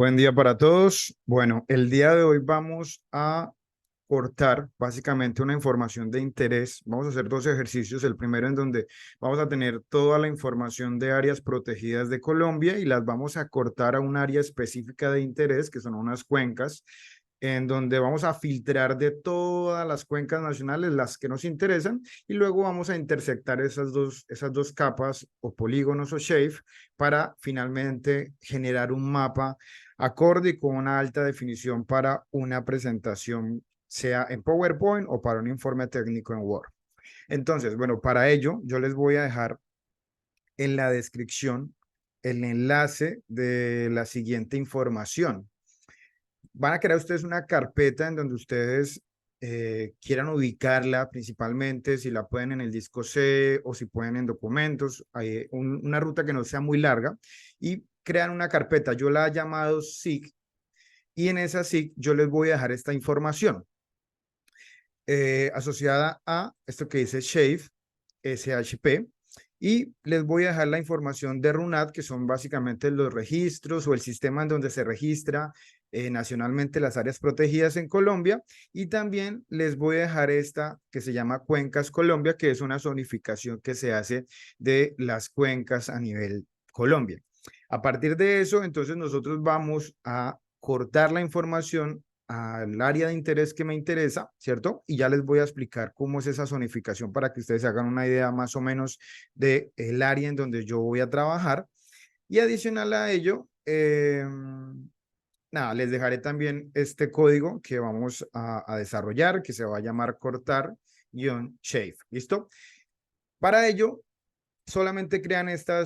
Buen día para todos. Bueno, el día de hoy vamos a cortar básicamente una información de interés. Vamos a hacer dos ejercicios. El primero en donde vamos a tener toda la información de áreas protegidas de Colombia y las vamos a cortar a un área específica de interés, que son unas cuencas, en donde vamos a filtrar de todas las cuencas nacionales las que nos interesan y luego vamos a intersectar esas dos capas o polígonos o shape para finalmente generar un mapa acorde y con una alta definición para una presentación, sea en PowerPoint o para un informe técnico en Word. Entonces, bueno, para ello yo les voy a dejar en la descripción el enlace de la siguiente información. Van a crear ustedes una carpeta en donde ustedes quieran ubicarla principalmente, si la pueden en el disco C o si pueden en documentos, hay una ruta que no sea muy larga y crean una carpeta. Yo la he llamado SIG y en esa SIG yo les voy a dejar esta información asociada a esto que dice Shape, SHP, y les voy a dejar la información de RUNAT, que son básicamente los registros o el sistema en donde se registra nacionalmente las áreas protegidas en Colombia, y también les voy a dejar esta que se llama Cuencas Colombia, que es una zonificación que se hace de las cuencas a nivel Colombia. A partir de eso, entonces nosotros vamos a cortar la información al área de interés que me interesa, ¿cierto? Y ya les voy a explicar cómo es esa zonificación para que ustedes hagan una idea más o menos del área en donde yo voy a trabajar. Y adicional a ello, nada, les dejaré también este código que vamos a desarrollar, que se va a llamar cortar-shape, ¿listo? Para ello, solamente crean esta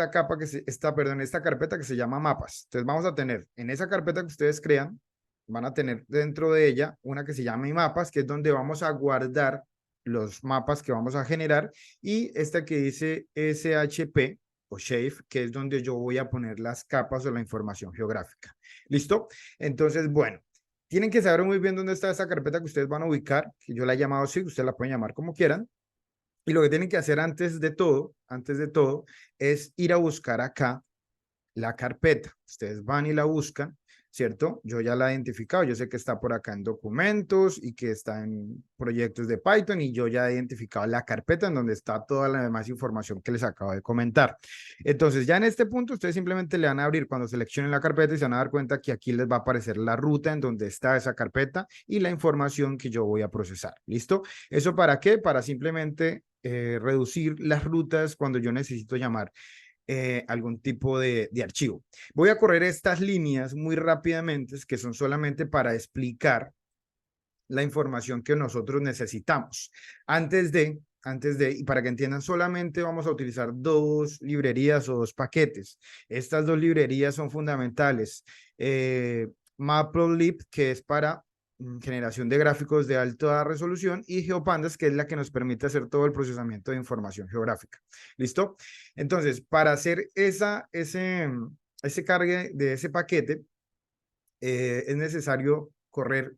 capa, esta carpeta que se llama mapas. Entonces vamos a tener en esa carpeta que ustedes crean, van a tener dentro de ella una que se llama mapas, que es donde vamos a guardar los mapas que vamos a generar, y esta que dice SHP o Shape, que es donde yo voy a poner las capas o la información geográfica. ¿Listo? Entonces, bueno, tienen que saber muy bien dónde está esa carpeta que ustedes van a ubicar, que yo la he llamado así, ustedes la pueden llamar como quieran. Y lo que tienen que hacer antes de todo, es ir a buscar acá la carpeta. Ustedes van y la buscan, ¿cierto? Yo ya la he identificado, yo sé que está por acá en documentos y que está en proyectos de Python y yo ya he identificado la carpeta en donde está toda la demás información que les acabo de comentar. Entonces, ya en este punto, ustedes simplemente le van a abrir cuando seleccionen la carpeta y se van a dar cuenta que aquí les va a aparecer la ruta en donde está esa carpeta y la información que yo voy a procesar. ¿Listo? ¿Eso para qué? Para simplemente reducir las rutas cuando yo necesito llamar algún tipo de archivo. Voy a correr estas líneas muy rápidamente, que son solamente para explicar la información que nosotros necesitamos. Y para que entiendan, solamente vamos a utilizar dos librerías o dos paquetes. Estas dos librerías son fundamentales. Matplotlib, que es para generación de gráficos de alta resolución, y GeoPandas, que es la que nos permite hacer todo el procesamiento de información geográfica. ¿Listo? Entonces, para hacer ese cargue de ese paquete, es necesario correr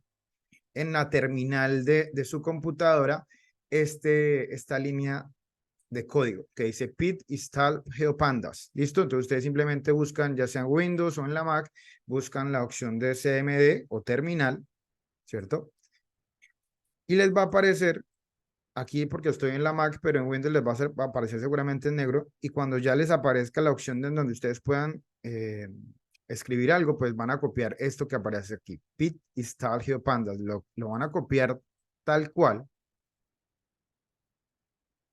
en la terminal de su computadora esta línea de código que dice pit install GeoPandas. ¿Listo? Entonces ustedes simplemente buscan, ya sea en Windows o en la Mac, buscan la opción de CMD o terminal, ¿cierto? Y les va a aparecer aquí, porque estoy en la Mac, pero en Windows les va a aparecer seguramente en negro, y cuando ya les aparezca la opción de donde ustedes puedan escribir algo, pues van a copiar esto que aparece aquí, pit install GeoPandas, lo van a copiar tal cual,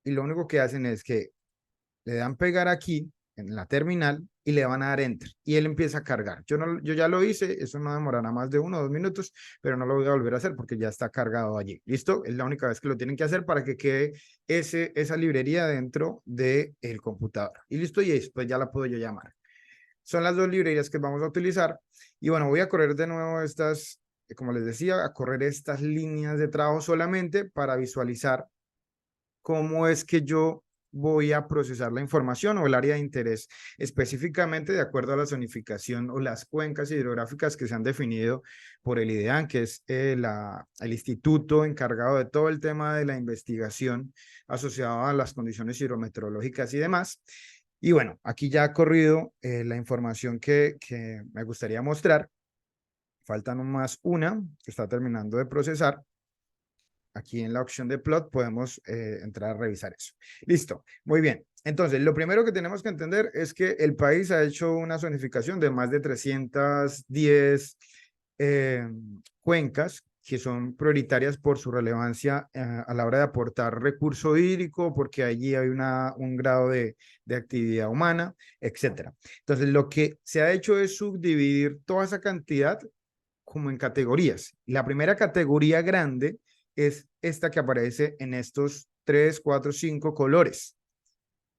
y lo único que hacen es que le dan pegar aquí en la terminal y le van a dar enter y él empieza a cargar. Yo ya lo hice, eso no demorará más de 1 o 2 minutos, pero no lo voy a volver a hacer porque ya está cargado allí. ¿Listo? Es la única vez que lo tienen que hacer para que quede esa librería dentro del computador. Y listo, y después ya la puedo yo llamar. Son las dos librerías que vamos a utilizar. Y bueno, voy a correr de nuevo como les decía, a correr estas líneas de trabajo solamente para visualizar cómo es que yo voy a procesar la información o el área de interés, específicamente de acuerdo a la zonificación o las cuencas hidrográficas que se han definido por el IDEAN, que es el instituto encargado de todo el tema de la investigación asociado a las condiciones hidrometeorológicas y demás. Y bueno, aquí ya ha corrido la información que me gustaría mostrar. Faltan más una que está terminando de procesar. Aquí en la opción de plot podemos entrar a revisar eso. Listo, muy bien. Entonces, lo primero que tenemos que entender es que el país ha hecho una zonificación de más de 310 cuencas que son prioritarias por su relevancia a la hora de aportar recurso hídrico, porque allí hay un grado de actividad humana, etcétera. Entonces, lo que se ha hecho es subdividir toda esa cantidad como en categorías. La primera categoría grande es esta que aparece en estos 3, 4, 5 colores.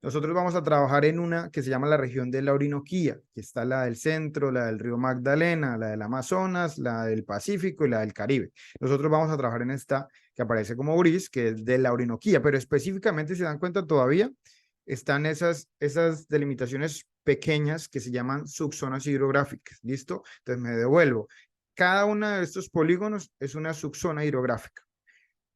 Nosotros vamos a trabajar en una que se llama la región de la Orinoquía, que está la del centro, la del río Magdalena, la del Amazonas, la del Pacífico y la del Caribe. Nosotros vamos a trabajar en esta que aparece como gris, que es de la Orinoquía, pero específicamente, si se dan cuenta todavía, están esas delimitaciones pequeñas que se llaman subzonas hidrográficas. ¿Listo? Entonces me devuelvo. Cada uno de estos polígonos es una subzona hidrográfica.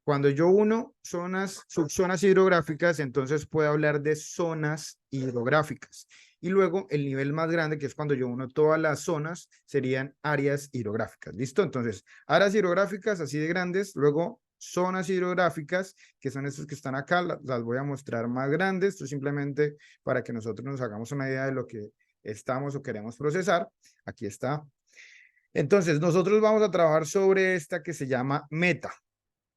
Cuando yo uno subzonas hidrográficas, entonces puedo hablar de zonas hidrográficas. Y luego el nivel más grande, que es cuando yo uno todas las zonas, serían áreas hidrográficas. ¿Listo? Entonces, áreas hidrográficas así de grandes, luego zonas hidrográficas, que son estas que están acá, las voy a mostrar más grandes, esto simplemente para que nosotros nos hagamos una idea de lo que estamos o queremos procesar. Aquí está. Entonces, nosotros vamos a trabajar sobre esta que se llama meta.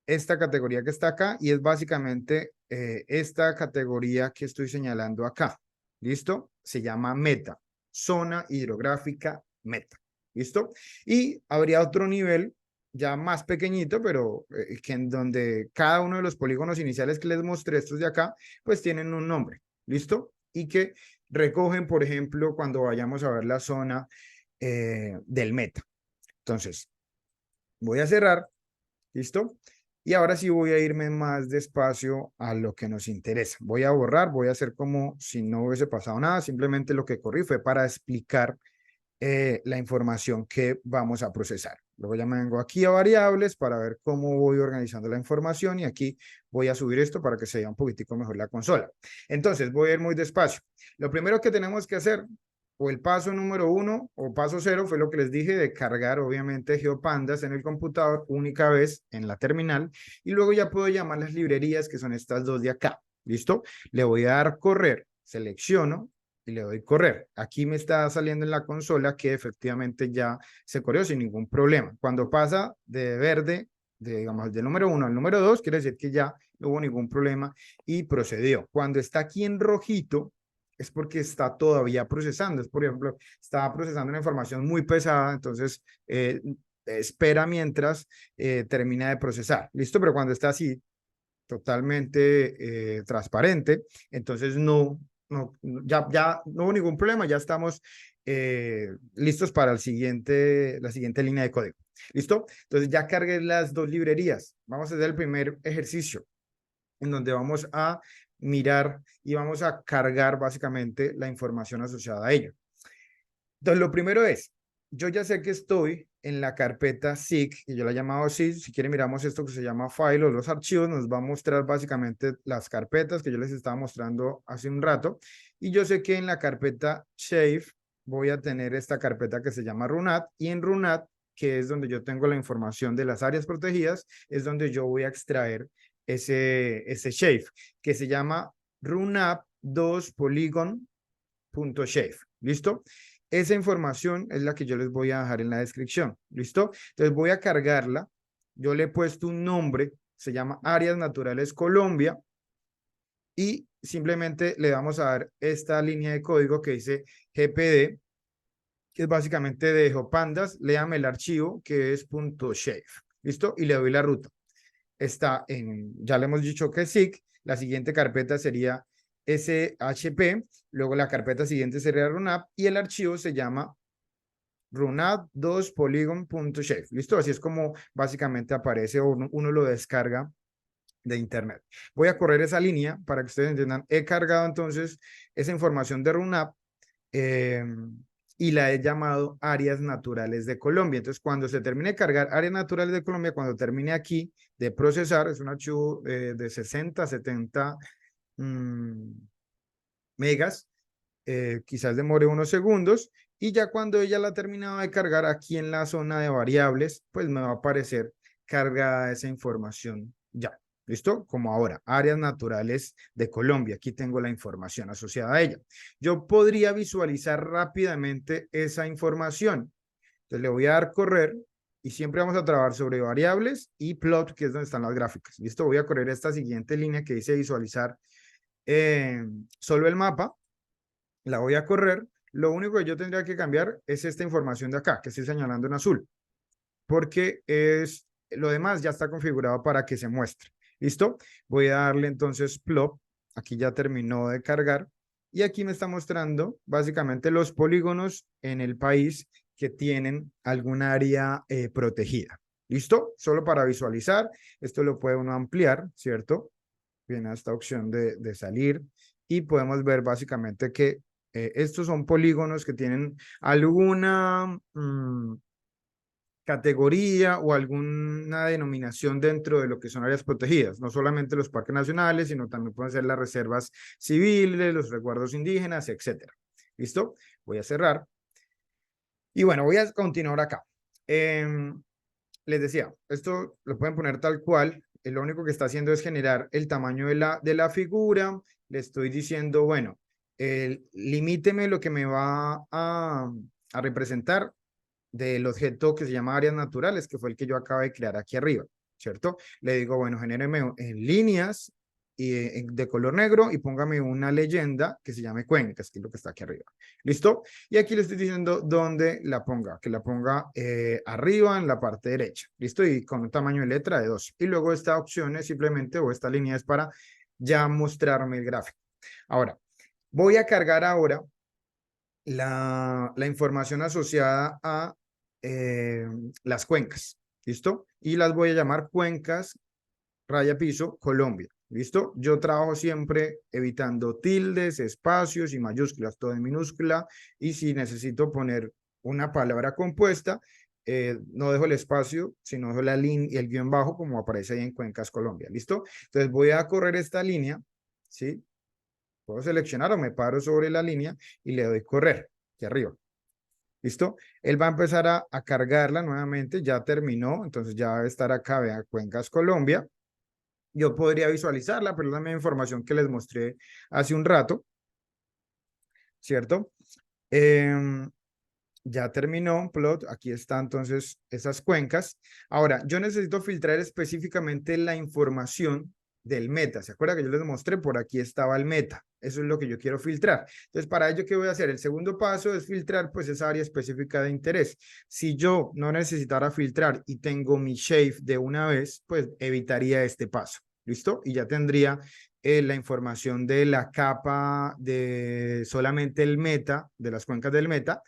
Esta categoría que está acá y es básicamente esta categoría que estoy señalando acá. ¿Listo? Se llama meta, zona hidrográfica meta. ¿Listo? Y habría otro nivel ya más pequeñito, pero que en donde cada uno de los polígonos iniciales que les mostré, estos de acá, pues tienen un nombre. ¿Listo? Y que recogen, por ejemplo, cuando vayamos a ver la zona del meta. Entonces, voy a cerrar. ¿Listo? Y ahora sí voy a irme más despacio a lo que nos interesa. Voy a borrar, voy a hacer como si no hubiese pasado nada. Simplemente lo que corrí fue para explicar la información que vamos a procesar. Luego ya me vengo aquí a variables para ver cómo voy organizando la información y aquí voy a subir esto para que se vea un poquitico mejor la consola. Entonces voy a ir muy despacio. Lo primero que tenemos que hacer, o el paso número 1 o paso 0, fue lo que les dije de cargar obviamente GeoPandas en el computador única vez en la terminal y luego ya puedo llamar las librerías que son estas dos de acá. ¿Listo? Le voy a dar correr, selecciono y le doy correr. Aquí me está saliendo en la consola que efectivamente ya se corrió sin ningún problema. Cuando pasa de verde, digamos, del número 1 al número 2, quiere decir que ya no hubo ningún problema y procedió. Cuando está aquí en rojito, es porque está todavía procesando. Es, por ejemplo, está procesando una información muy pesada, entonces espera mientras termina de procesar. ¿Listo? Pero cuando está así, totalmente transparente, entonces ya no hubo ningún problema, ya estamos listos para la siguiente línea de código. ¿Listo? Entonces ya cargué las dos librerías. Vamos a hacer el primer ejercicio en donde vamos a mirar y vamos a cargar básicamente la información asociada a ello. Entonces, lo primero es, yo ya sé que estoy en la carpeta zip, y yo la he llamado zip. Si quieren miramos esto que se llama file o los archivos, nos va a mostrar básicamente las carpetas que yo les estaba mostrando hace un rato. Y yo sé que en la carpeta shape voy a tener esta carpeta que se llama runat, y en runat, que es donde yo tengo la información de las áreas protegidas, es donde yo voy a extraer ese shape, que se llama runap2polygon.shape. ¿Listo? Esa información es la que yo les voy a dejar en la descripción. ¿Listo? Entonces voy a cargarla. Yo le he puesto un nombre, se llama Áreas Naturales Colombia, y simplemente le vamos a dar esta línea de código que dice GPD, que es básicamente de GeoPandas. Léame el archivo que es .shape. ¿Listo? Y le doy la ruta. Está ya le hemos dicho que es SIG. La siguiente carpeta sería SHP, luego la carpeta siguiente sería runap y el archivo se llama runap2polygon.shape. ¿Listo? Así es como básicamente aparece o uno lo descarga de internet. Voy a correr esa línea para que ustedes entiendan. He cargado entonces esa información de runap y la he llamado áreas naturales de Colombia. Entonces, cuando se termine de cargar áreas naturales de Colombia, cuando termine aquí de procesar, es un archivo de 60, 70 megas, quizás demore unos segundos, y ya cuando ella la ha terminado de cargar aquí en la zona de variables, pues me va a aparecer cargada esa información ya. ¿Listo? Como ahora, áreas naturales de Colombia. Aquí tengo la información asociada a ella. Yo podría visualizar rápidamente esa información. Entonces le voy a dar correr y siempre vamos a trabajar sobre variables y plot, que es donde están las gráficas. ¿Listo? Voy a correr esta siguiente línea que dice visualizar solo el mapa. La voy a correr. Lo único que yo tendría que cambiar es esta información de acá, que estoy señalando en azul, porque lo demás ya está configurado para que se muestre. ¿Listo? Voy a darle entonces plot. Aquí ya terminó de cargar. Y aquí me está mostrando básicamente los polígonos en el país que tienen algún área protegida. ¿Listo? Solo para visualizar. Esto lo puede uno ampliar, ¿cierto? Viene esta opción de salir y podemos ver básicamente que estos son polígonos que tienen alguna categoría o alguna denominación dentro de lo que son áreas protegidas, no solamente los parques nacionales, sino también pueden ser las reservas civiles, los resguardos indígenas, etcétera. ¿Listo? Voy a cerrar. Y bueno, voy a continuar acá. Les decía, esto lo pueden poner tal cual, lo único que está haciendo es generar el tamaño de la figura. Le estoy diciendo, bueno, limíteme lo que me va a representar del objeto que se llama áreas naturales, que fue el que yo acabo de crear aquí arriba, ¿cierto? Le digo, bueno, genéreme en líneas de color negro y póngame una leyenda que se llame cuencas, que es lo que está aquí arriba. ¿Listo? Y aquí le estoy diciendo dónde la ponga, que la ponga arriba en la parte derecha. ¿Listo? Y con un tamaño de letra de 2. Y luego esta opción es simplemente, o esta línea es para ya mostrarme el gráfico. Ahora, voy a cargar ahora la información asociada a las cuencas, ¿listo? Y las voy a llamar cuencas, raya piso, Colombia, ¿listo? Yo trabajo siempre evitando tildes, espacios y mayúsculas, todo en minúscula, y si necesito poner una palabra compuesta, no dejo el espacio, sino dejo la línea y el guión bajo como aparece ahí en Cuencas Colombia, ¿listo? Entonces voy a correr esta línea, ¿sí? Puedo seleccionar o me paro sobre la línea y le doy correr, aquí arriba. ¿Listo? Él va a empezar a cargarla nuevamente, ya terminó, entonces ya debe estar acá, vea, Cuencas Colombia. Yo podría visualizarla, pero es la misma información que les mostré hace un rato, ¿cierto? Ya terminó plot, aquí están entonces esas cuencas. Ahora, yo necesito filtrar específicamente la información del meta. ¿Se acuerdan que yo les mostré? Por aquí estaba el meta. Eso es lo que yo quiero filtrar. Entonces, para ello, ¿qué voy a hacer? El segundo paso es filtrar pues esa área específica de interés. Si yo no necesitara filtrar y tengo mi shape de una vez, pues evitaría este paso. ¿Listo? Y ya tendría la información de la capa de solamente el meta, de las cuencas del meta,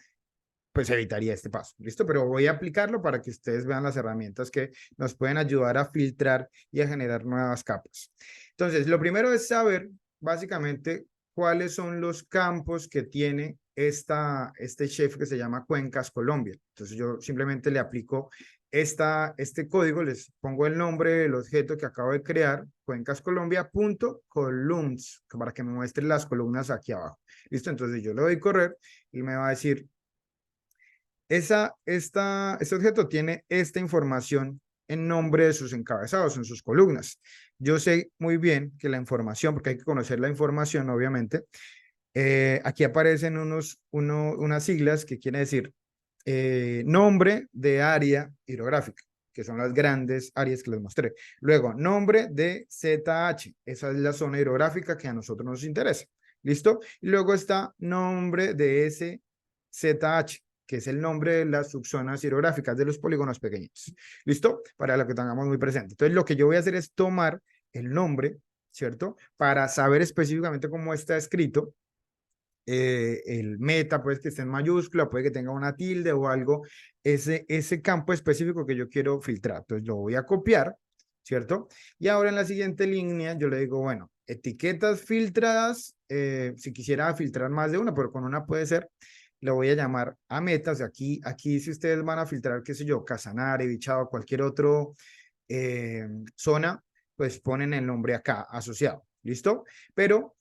pues evitaría este paso. ¿Listo? Pero voy a aplicarlo para que ustedes vean las herramientas que nos pueden ayudar a filtrar y a generar nuevas capas. Entonces, lo primero es saber básicamente cuáles son los campos que tiene este chef que se llama Cuencas Colombia. Entonces, yo simplemente le aplico este código, les pongo el nombre del objeto que acabo de crear, cuencascolombia.columns, para que me muestre las columnas aquí abajo. ¿Listo? Entonces, yo le doy correr y me va a decir este objeto tiene esta información en nombre de sus encabezados, en sus columnas. Yo sé muy bien que la información, porque hay que conocer la información, obviamente, aquí aparecen unas siglas que quiere decir nombre de área hidrográfica, que son las grandes áreas que les mostré. Luego, nombre de ZH, esa es la zona hidrográfica que a nosotros nos interesa. ¿Listo? Y luego está nombre de SZH, que es el nombre de las subzonas hidrográficas de los polígonos pequeños. ¿Listo? Para lo que tengamos muy presente. Entonces, lo que yo voy a hacer es tomar el nombre, ¿cierto? Para saber específicamente cómo está escrito. El meta, pues que esté en mayúscula, puede que tenga una tilde o algo, ese campo específico que yo quiero filtrar. Entonces, lo voy a copiar, ¿cierto? Y ahora en la siguiente línea yo le digo, bueno, etiquetas filtradas, si quisiera filtrar más de una, pero con una puede ser, lo voy a llamar a metas. Aquí si ustedes van a filtrar, qué sé yo, Casanare, Bichado, cualquier otro zona, pues ponen el nombre acá asociado, ¿listo? Pero,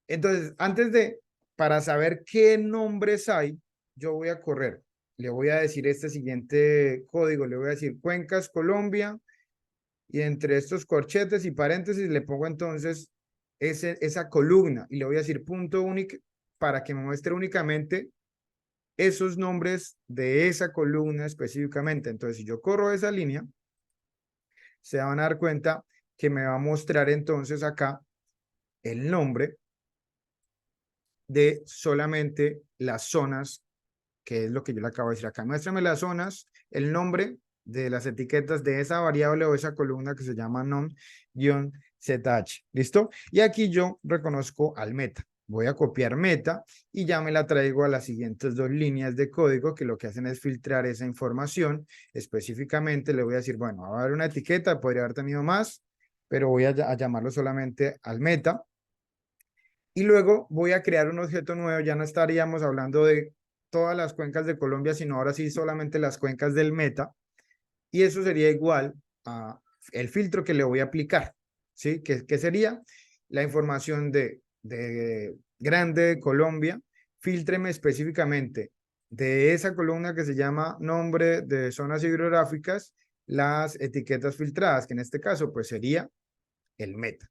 entonces, antes de para saber qué nombres hay, yo voy a correr. Le voy a decir este siguiente código, le voy a decir Cuencas, Colombia, y entre estos corchetes y paréntesis le pongo entonces esa columna y le voy a decir punto único para que me muestre únicamente esos nombres de esa columna específicamente. Entonces, si yo corro esa línea, se van a dar cuenta que me va a mostrar entonces acá el nombre de solamente las zonas, que es lo que yo le acabo de decir acá. Muéstrame las zonas, el nombre de las etiquetas de esa variable o esa columna que se llama non-zh. ¿Listo? Y aquí yo reconozco al meta. Voy a copiar meta y ya me la traigo a las siguientes dos líneas de código que lo que hacen es filtrar esa información. Específicamente le voy a decir, bueno, va a haber una etiqueta, podría haber tenido más, pero voy a llamarlo solamente al meta. Y luego voy a crear un objeto nuevo, ya no estaríamos hablando de todas las cuencas de Colombia, sino ahora sí solamente las cuencas del meta. Y eso sería igual a el filtro que le voy a aplicar, ¿sí? ¿Qué sería? La información de grande de Colombia, filtreme específicamente de esa columna que se llama nombre de zonas hidrográficas, las etiquetas filtradas, que en este caso pues sería el meta.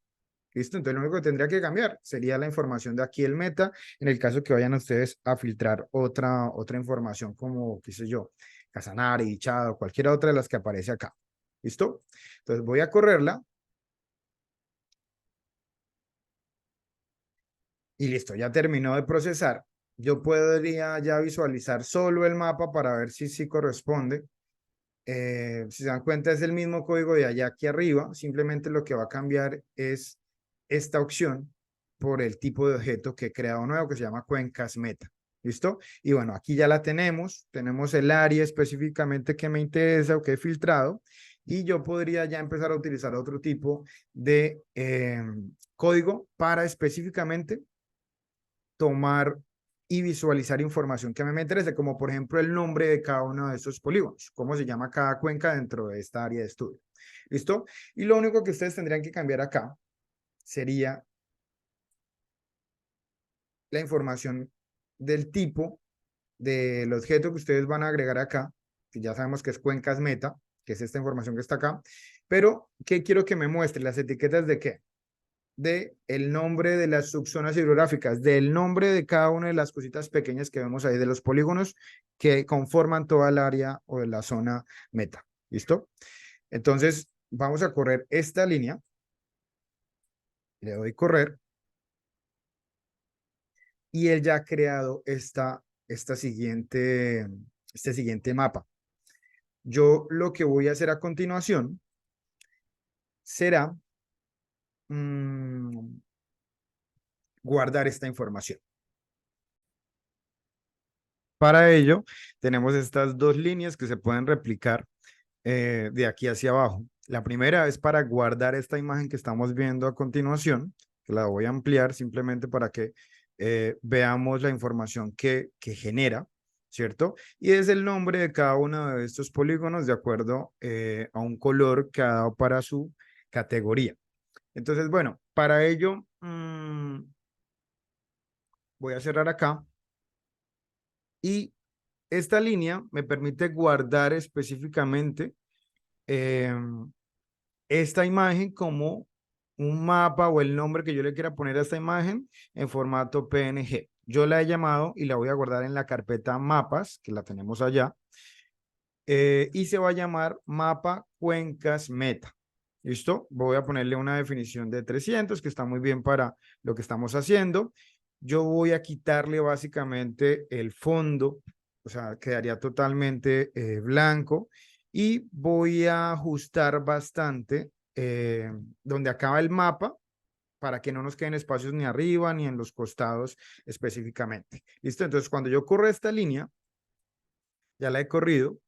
¿Listo? Entonces lo único que tendría que cambiar sería la información de aquí el meta, en el caso que vayan ustedes a filtrar otra información como, qué sé yo, Casanare, Chado, cualquier otra de las que aparece acá. ¿Listo? Entonces voy a correrla. Y listo, ya terminó de procesar. Yo podría ya visualizar solo el mapa para ver si sí corresponde. Si se dan cuenta es el mismo código de allá aquí arriba, simplemente lo que va a cambiar es esta opción por el tipo de objeto que he creado nuevo que se llama cuencas meta. ¿Listo? Y bueno, aquí ya la tenemos el área específicamente que me interesa o que he filtrado y yo podría ya empezar a utilizar otro tipo de código para específicamente tomar y visualizar información que me interese, como por ejemplo el nombre de cada uno de estos polígonos, cómo se llama cada cuenca dentro de esta área de estudio. ¿Listo? Y lo único que ustedes tendrían que cambiar acá sería la información del tipo del objeto que ustedes van a agregar acá, que ya sabemos que es cuencas meta, que es esta información que está acá, pero ¿qué quiero que me muestre? ¿Las etiquetas de qué? De el nombre de las subzonas hidrográficas, del nombre de cada una de las cositas pequeñas que vemos ahí, de los polígonos que conforman toda el área o de la zona meta. ¿Listo? Entonces, vamos a correr esta línea. Le doy correr. Y él ya ha creado este siguiente mapa. Yo lo que voy a hacer a continuación será guardar esta información. Para ello, tenemos estas dos líneas que se pueden replicar de aquí hacia abajo. La primera es para guardar esta imagen que estamos viendo a continuación, que la voy a ampliar simplemente para que veamos la información que genera, ¿cierto? Y es el nombre de cada uno de estos polígonos de acuerdo a un color que ha dado para su categoría. Entonces, bueno, para ello voy a cerrar acá y esta línea me permite guardar específicamente esta imagen como un mapa o el nombre que yo le quiera poner a esta imagen en formato PNG. Yo la he llamado y la voy a guardar en la carpeta mapas, que la tenemos allá, y se va a llamar mapa cuencas meta. ¿Listo? Voy a ponerle una definición de 300, que está muy bien para lo que estamos haciendo. Yo voy a quitarle básicamente el fondo, o sea, quedaría totalmente blanco y voy a ajustar bastante donde acaba el mapa para que no nos queden espacios ni arriba ni en los costados específicamente. ¿Listo? Entonces, cuando yo corro esta línea, ya la he corrido,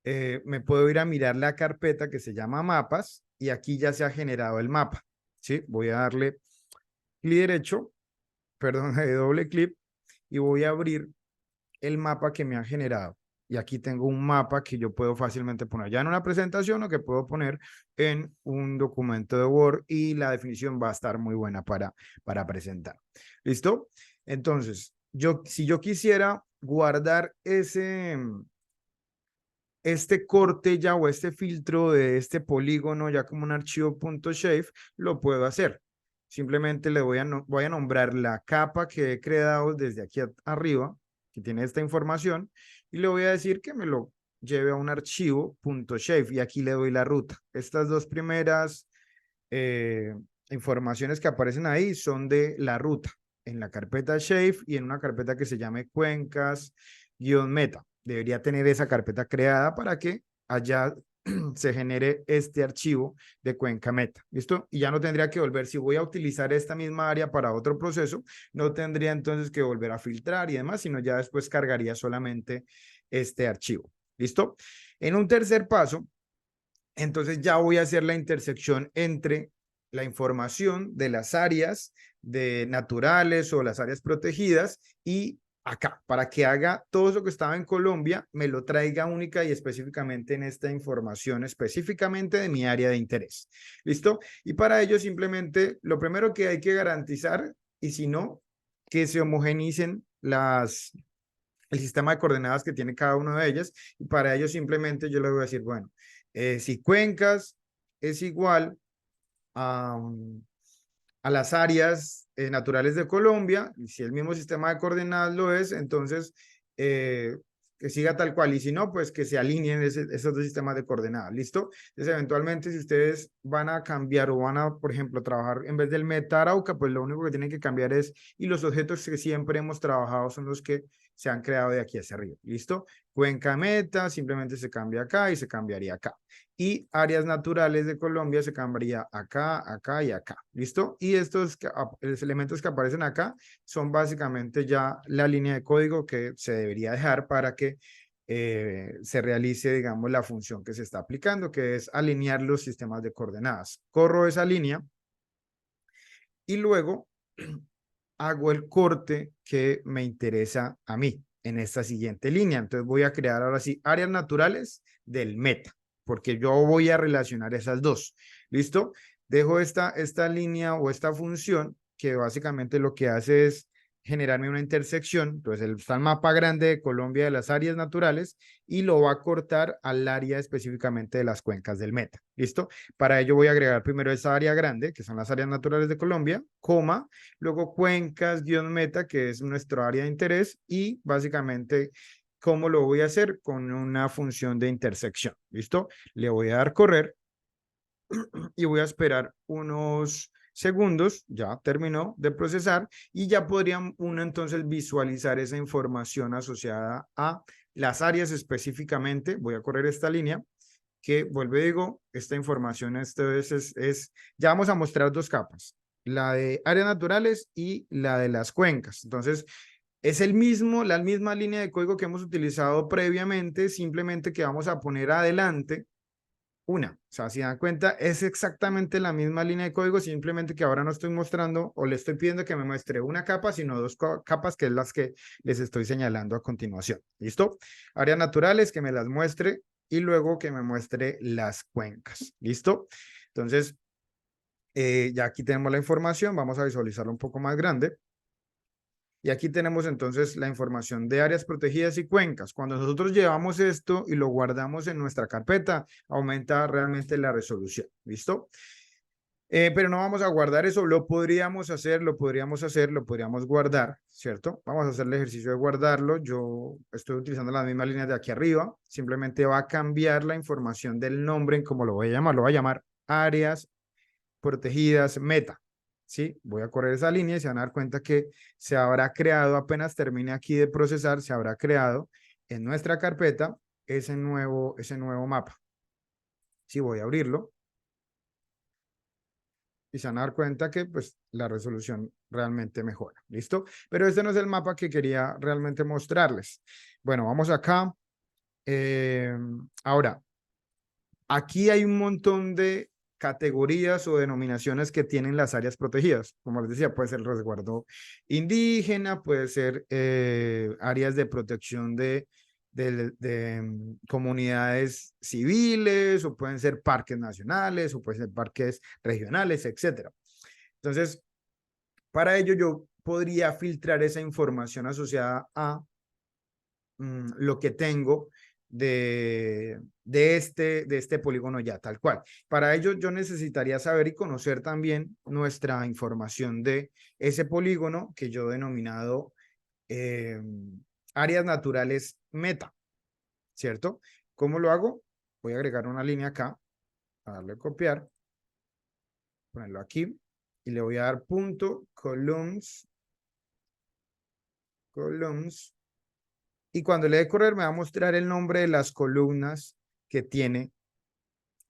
me puedo ir a mirar la carpeta que se llama mapas y aquí ya se ha generado el mapa. ¿Sí? Voy a darle clic derecho, perdón, de doble clic y voy a abrir el mapa que me ha generado. Y aquí tengo un mapa que yo puedo fácilmente poner ya en una presentación o que puedo poner en un documento de Word y la definición va a estar muy buena para presentar. ¿Listo? Entonces, si yo quisiera guardar este corte ya o este filtro de este polígono ya como un archivo .shape, lo puedo hacer. Simplemente le voy a nombrar la capa que he creado desde aquí arriba, que tiene esta información, y le voy a decir que me lo lleve a un archivo .shape y aquí le doy la ruta. Estas dos primeras informaciones que aparecen ahí son de la ruta en la carpeta Shape y en una carpeta que se llame cuencas-meta. Debería tener esa carpeta creada para que allá se genere este archivo de cuenca meta. ¿Listo? Y ya no tendría que volver, si voy a utilizar esta misma área para otro proceso, no tendría entonces que volver a filtrar y demás, sino ya después cargaría solamente este archivo. ¿Listo? En un tercer paso, entonces ya voy a hacer la intersección entre la información de las áreas de naturales o las áreas protegidas y acá, para que haga todo eso que estaba en Colombia, me lo traiga única y específicamente en esta información, específicamente de mi área de interés. ¿Listo? Y para ello simplemente lo primero que hay que garantizar, y si no, que se homogenicen el sistema de coordenadas que tiene cada una de ellas, y para ello simplemente yo le voy a decir, bueno, si Cuencas es igual a las áreas naturales de Colombia, y si el mismo sistema de coordenadas lo es, entonces que siga tal cual, y si no, pues que se alineen esos dos sistemas de coordenadas, ¿listo? Entonces, eventualmente, si ustedes van a cambiar o van a, por ejemplo, trabajar en vez del meta Arauca, pues lo único que tienen que cambiar es, y los objetos que siempre hemos trabajado son los que se han creado de aquí hacia arriba, ¿listo? Cuenca meta, simplemente se cambia acá y se cambiaría acá. Y áreas naturales de Colombia se cambiaría acá, acá y acá, ¿listo? Y estos elementos que aparecen acá son básicamente ya la línea de código que se debería dejar para que se realice, digamos, la función que se está aplicando, que es alinear los sistemas de coordenadas. Corro esa línea y luego hago el corte que me interesa a mí en esta siguiente línea. Entonces voy a crear ahora sí áreas naturales del meta, porque yo voy a relacionar esas dos. ¿Listo? Dejo esta línea o esta función que básicamente lo que hace es generarme una intersección. Entonces está el mapa grande de Colombia de las áreas naturales y lo va a cortar al área específicamente de las cuencas del meta. ¿Listo? Para ello voy a agregar primero esa área grande, que son las áreas naturales de Colombia, coma, luego cuencas-meta, que es nuestro área de interés, y básicamente, ¿cómo lo voy a hacer? Con una función de intersección, ¿listo? Le voy a dar correr y voy a esperar unos segundos, ya terminó de procesar, y ya podría uno entonces visualizar esa información asociada a las áreas específicamente. Voy a correr esta línea que, vuelvo y digo, esta información ya vamos a mostrar dos capas, la de áreas naturales y la de las cuencas. Entonces, es la misma línea de código que hemos utilizado previamente, simplemente que vamos a poner adelante una. O sea, si dan cuenta, es exactamente la misma línea de código, simplemente que ahora no estoy mostrando o le estoy pidiendo que me muestre una capa, sino dos capas, que es las que les estoy señalando a continuación. ¿Listo? Áreas naturales, que me las muestre, y luego que me muestre las cuencas. ¿Listo? Entonces, ya aquí tenemos la información, vamos a visualizarlo un poco más grande. Y aquí tenemos entonces la información de áreas protegidas y cuencas. Cuando nosotros llevamos esto y lo guardamos en nuestra carpeta, aumenta realmente la resolución. ¿Listo? Pero no vamos a guardar eso, lo podríamos guardar, ¿cierto? Vamos a hacer el ejercicio de guardarlo. Yo estoy utilizando las mismas líneas de aquí arriba, simplemente va a cambiar la información del nombre en cómo lo voy a llamar. Lo voy a llamar áreas protegidas meta, ¿sí? Voy a correr esa línea y se van a dar cuenta que se habrá creado, apenas termine aquí de procesar, se habrá creado en nuestra carpeta ese nuevo mapa. Sí, voy a abrirlo. Y se van a dar cuenta que pues la resolución realmente mejora, ¿listo? Pero este no es el mapa que quería realmente mostrarles. Bueno, vamos acá. Ahora, aquí hay un montón de categorías o denominaciones que tienen las áreas protegidas. Como les decía, puede ser el resguardo indígena, puede ser áreas de protección de comunidades civiles, o pueden ser parques nacionales, o pueden ser parques regionales, etcétera. Entonces, para ello yo podría filtrar esa información asociada a lo que tengo de este polígono ya tal cual. Para ello yo necesitaría saber y conocer también nuestra información de ese polígono que yo he denominado áreas naturales meta, ¿cierto? ¿Cómo lo hago? Voy a agregar una línea acá, a darle a copiar, ponerlo aquí y le voy a dar punto columns, y cuando le dé correr me va a mostrar el nombre de las columnas que tiene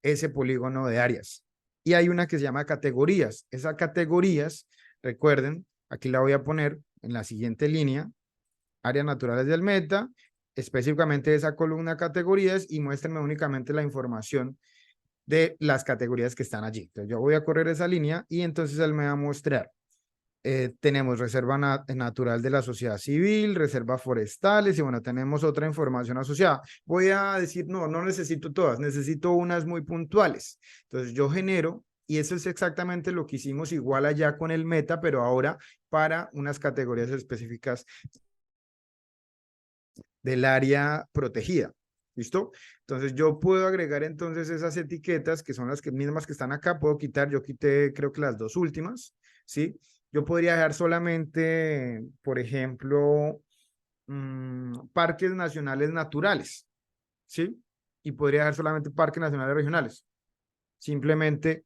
ese polígono de áreas. Y hay una que se llama categorías. Esas categorías, recuerden, aquí la voy a poner en la siguiente línea, áreas naturales del meta, específicamente esa columna categorías y muéstrenme únicamente la información de las categorías que están allí. Entonces yo voy a correr esa línea y entonces él me va a mostrar. Tenemos reserva natural de la sociedad civil, reservas forestales y bueno, tenemos otra información asociada. Voy a decir, no necesito todas, necesito unas muy puntuales. Entonces yo genero y eso es exactamente lo que hicimos igual allá con el meta, pero ahora para unas categorías específicas del área protegida. ¿Listo? Entonces yo puedo agregar entonces esas etiquetas que son las mismas que están acá, puedo quitar, yo quité creo que las dos últimas, ¿sí? Yo podría dejar solamente, por ejemplo, parques nacionales naturales, ¿sí? Y podría dejar solamente parques nacionales regionales. Simplemente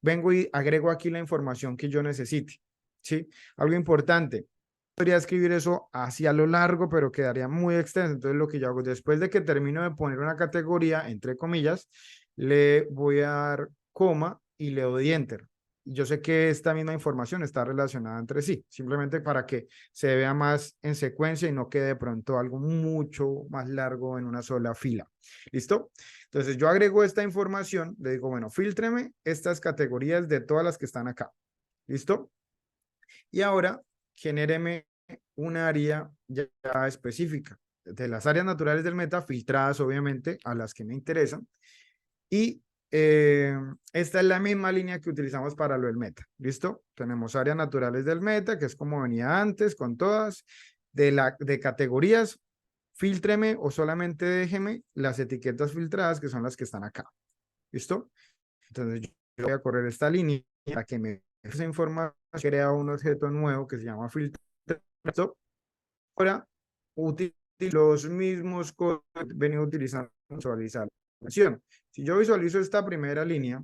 vengo y agrego aquí la información que yo necesite, ¿sí? Algo importante, podría escribir eso así a lo largo, pero quedaría muy extenso. Entonces lo que yo hago, después de que termino de poner una categoría, entre comillas, le voy a dar coma y le doy enter. Yo sé que esta misma información está relacionada entre sí, simplemente para que se vea más en secuencia y no quede de pronto algo mucho más largo en una sola fila. ¿Listo? Entonces yo agrego esta información, le digo, bueno, fíltreme estas categorías de todas las que están acá. ¿Listo? Y ahora genéreme un área ya específica de las áreas naturales del meta, filtradas obviamente a las que me interesan. Y esta es la misma línea que utilizamos para lo del meta. ¿Listo? Tenemos áreas naturales del meta, que es como venía antes, con todas. De categorías, fíltreme o solamente déjeme las etiquetas filtradas, que son las que están acá. ¿Listo? Entonces yo voy a correr esta línea para que me esa información crea un objeto nuevo que se llama filtro. Ahora utilizo los mismos códigos que he venido utilizando para visualizar la acción. Si yo visualizo esta primera línea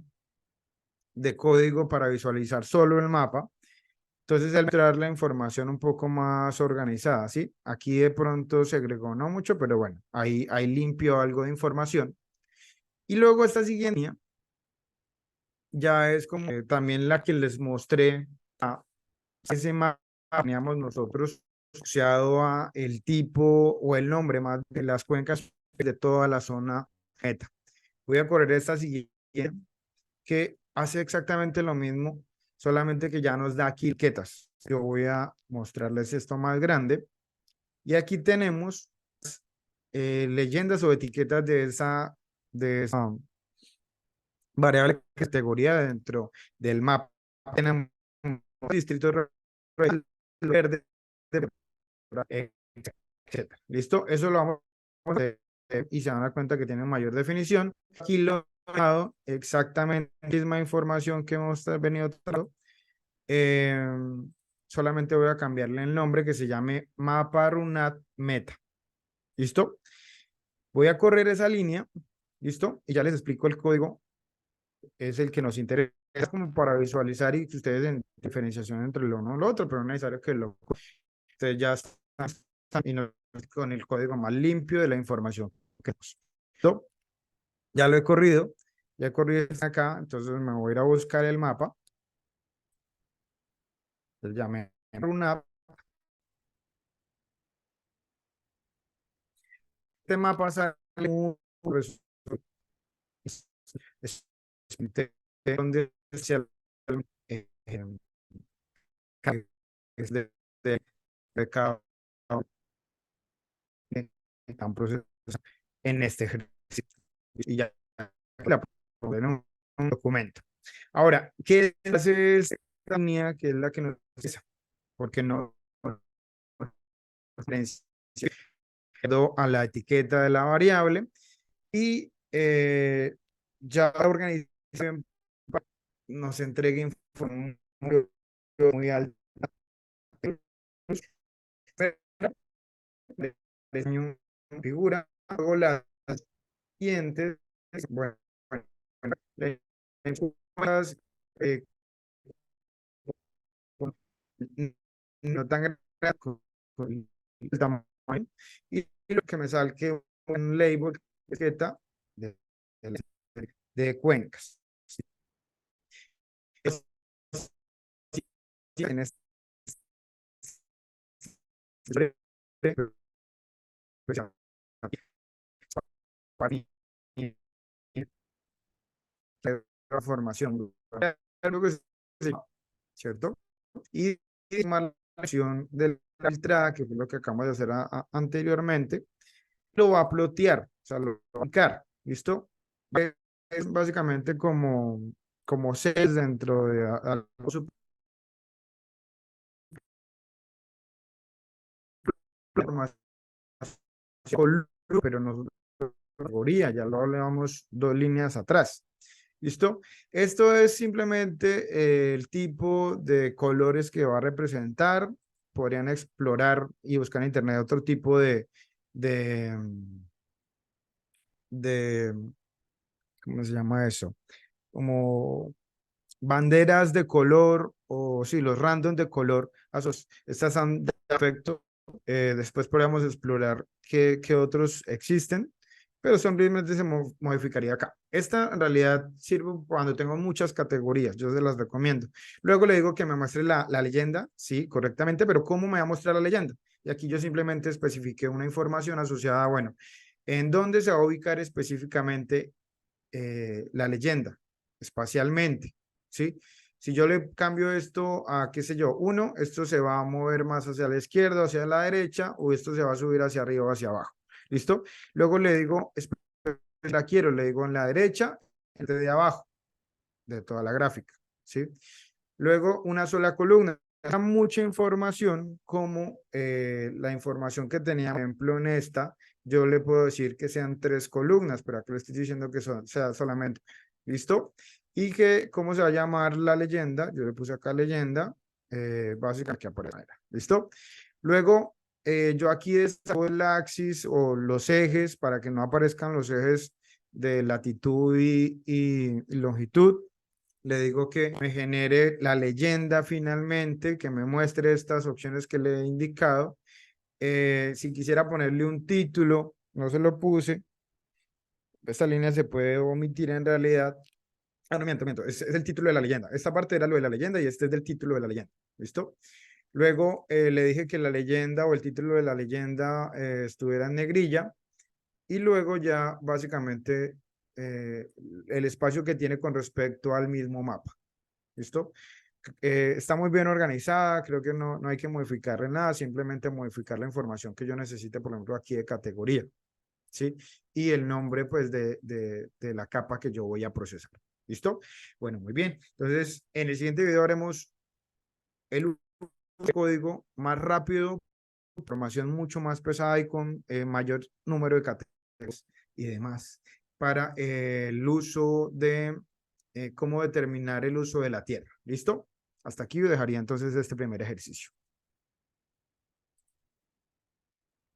de código para visualizar solo el mapa, entonces al mostrar la información un poco más organizada, ¿sí? Aquí de pronto se agregó no mucho, pero bueno, ahí limpio algo de información. Y luego esta siguiente línea ya es como también la que les mostré a ese mapa teníamos nosotros asociado a el tipo o el nombre más de las cuencas de toda la zona meta. Voy a correr esta siguiente que hace exactamente lo mismo, solamente que ya nos da aquí etiquetas. Yo voy a mostrarles esto más grande y aquí tenemos leyendas o etiquetas de esa variable categoría dentro del mapa. Tenemos distritos verde, etcétera. ¿Listo? Eso lo vamos a hacer y se van a dar cuenta que tiene mayor definición. Aquí lo he dado exactamente la misma información que hemos venido tratando. Solamente voy a cambiarle el nombre que se llame mapa runat meta. ¿Listo? Voy a correr esa línea. ¿Listo? Y ya les explico el código. Es el que nos interesa como para visualizar y que ustedes en diferenciación entre lo uno y lo otro, pero no es necesario que lo ustedes ya están con el código más limpio de la información que ¿listo? Ya lo he corrido, ya he corrido hasta acá, entonces me voy a ir a buscar el mapa. Entonces ya me una este mapa sale pues, es, es, donde es de cada están procesos en este ejercicio y ya la poner en un documento. Ahora, ¿qué hace esta línea que es la que nos interesa? porque no a la etiqueta de la variable y ya la organización nos entrega información muy alta. Diseño figura, hago las siguientes, bueno, las eh, no tan grandes con el tamaño y lo que me salga un label etiqueta de, de cuencas. En este formación, ¿cierto? Y la acción del filtrado, que fue lo que acabamos de hacer anteriormente, lo va a plotear, o sea, lo va a aplicar, ¿listo? Es básicamente como cells dentro de algo pero no categoría, ya lo hablábamos 2 líneas atrás. ¿Listo? Esto es simplemente el tipo de colores que va a representar. Podrían explorar y buscar en internet otro tipo de, de, ¿cómo se llama eso? Como banderas de color o sí, los random de color. Estas son de efecto. Después podríamos explorar qué otros existen, pero simplemente se modificaría acá. Esta en realidad sirve cuando tengo muchas categorías, yo se las recomiendo. Luego le digo que me muestre la leyenda, sí, correctamente, pero ¿cómo me va a mostrar la leyenda? Y aquí yo simplemente especifiqué una información asociada, bueno, en dónde se va a ubicar específicamente la leyenda, espacialmente, ¿sí? Si yo le cambio esto a, qué sé yo, 1, esto se va a mover más hacia la izquierda, hacia la derecha, o esto se va a subir hacia arriba o hacia abajo. ¿Listo? Luego le digo, la quiero, le digo en la derecha, de abajo, de toda la gráfica, ¿sí? Luego una sola columna. Da mucha información como la información que tenía, por ejemplo, en esta, yo le puedo decir que sean 3 columnas, pero aquí le estoy diciendo que sea solamente. ¿Listo? Y que, ¿cómo se va a llamar la leyenda? Yo le puse acá leyenda, básicamente aquí aparece. ¿Listo? Luego, yo aquí destaco el axis o los ejes para que no aparezcan los ejes de latitud y longitud. Le digo que me genere la leyenda finalmente, que me muestre estas opciones que le he indicado. Si quisiera ponerle un título, no se lo puse. Esta línea se puede omitir en realidad. Ah, no, miento. Es el título de la leyenda. Esta parte era lo de la leyenda y este es del título de la leyenda. ¿Listo? Luego le dije que la leyenda o el título de la leyenda estuviera en negrilla. Y luego ya básicamente el espacio que tiene con respecto al mismo mapa. ¿Listo? Está muy bien organizada, creo que no hay que modificarle nada, simplemente modificar la información que yo necesite, por ejemplo, aquí de categoría, ¿sí? Y el nombre, pues, de la capa que yo voy a procesar. ¿Listo? Bueno, muy bien. Entonces, en el siguiente video haremos el código más rápido, información mucho más pesada y con mayor número de categorías y demás, para el uso de cómo determinar el uso de la tierra. ¿Listo? Hasta aquí yo dejaría entonces este primer ejercicio.